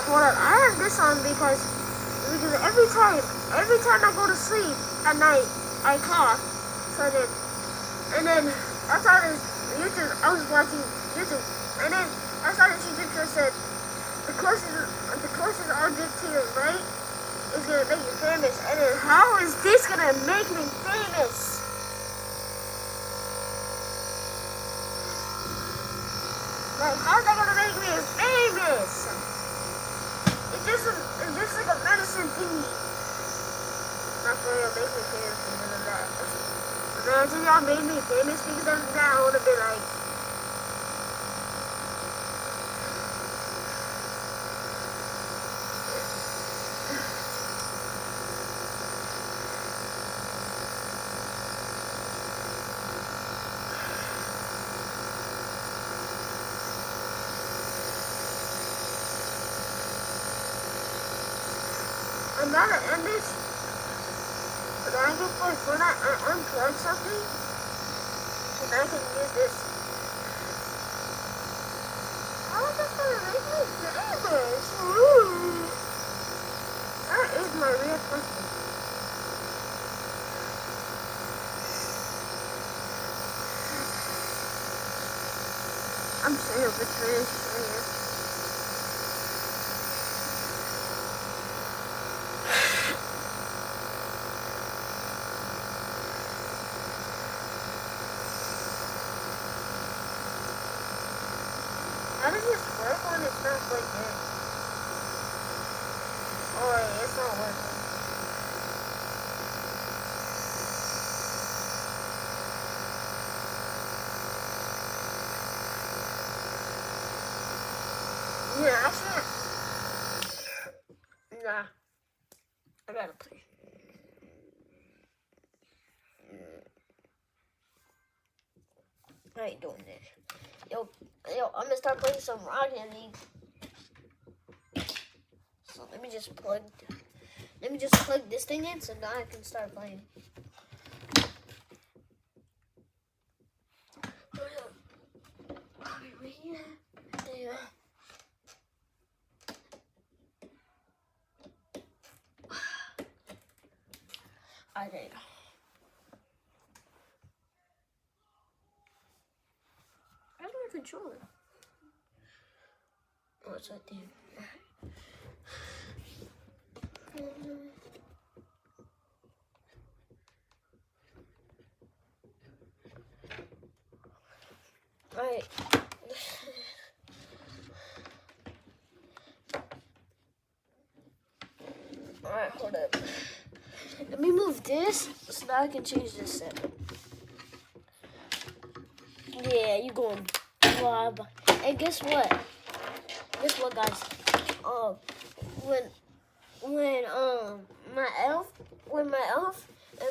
hold on. I have this on because every time I go to sleep at night, I cough. So then I saw this YouTube. I was watching YouTube, and then I saw this YouTube show said the closest object to your right is gonna make you famous. And then how is this gonna make me famous? Like, how's that gonna make me famous? It's just like a medicine thingy. Not for real, make me famous because of that. Imagine y'all made me famous because of that. I would have been like, I'm about to end this, but I can play Fortnite and unplug something, and I can use this. How is this gonna make me famous? That is my real question. I'm so betrayed for you. How does this work when it's not plugged in? Oh wait, it's not working. Yeah, actually, nah. I gotta play. I ain't doing this. Yo, I'm gonna start playing some Rocket League. So let me just plug this thing in so now I can start playing. There. Alright, there you go. Where's my controller? Oh, it's right there. Alright. Alright, hold up. Let me move this so that I can change this setting. Yeah, you going blob. And guess what? Guess what, guys? When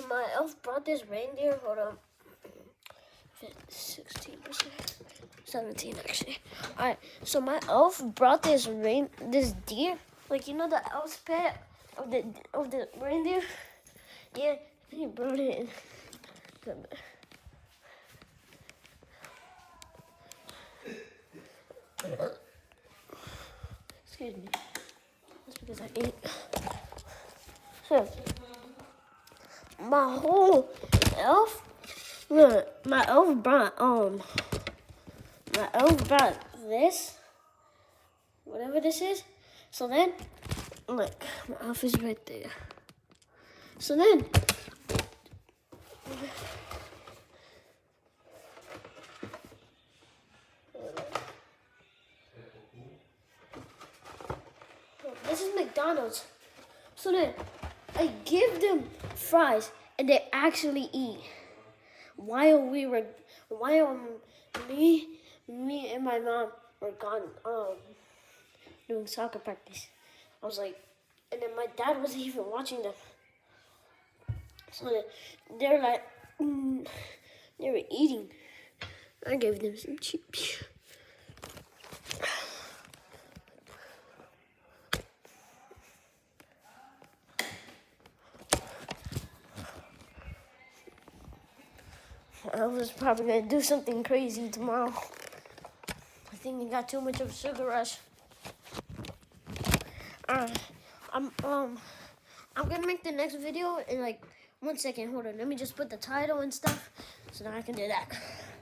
my elf brought this reindeer. Hold on. 16%, 17 actually. All right. So my elf brought this deer. Like, you know the elf's pet of the reindeer. Yeah, he brought it in. Excuse me. That's because I ate. So, my whole elf. Look, my elf brought this, whatever this is. So then, look, my elf is right there. So then, this is McDonald's. So then, I give them fries, and they actually eat. While me and my mom were gone doing soccer practice. I was like, and then my dad wasn't even watching them. So they're like, they were eating. I gave them some chips. I was probably gonna do something crazy tomorrow. I think I got too much of a sugar rush. I'm gonna make the next video in like 1 second. Hold on, let me just put the title and stuff so that I can do that.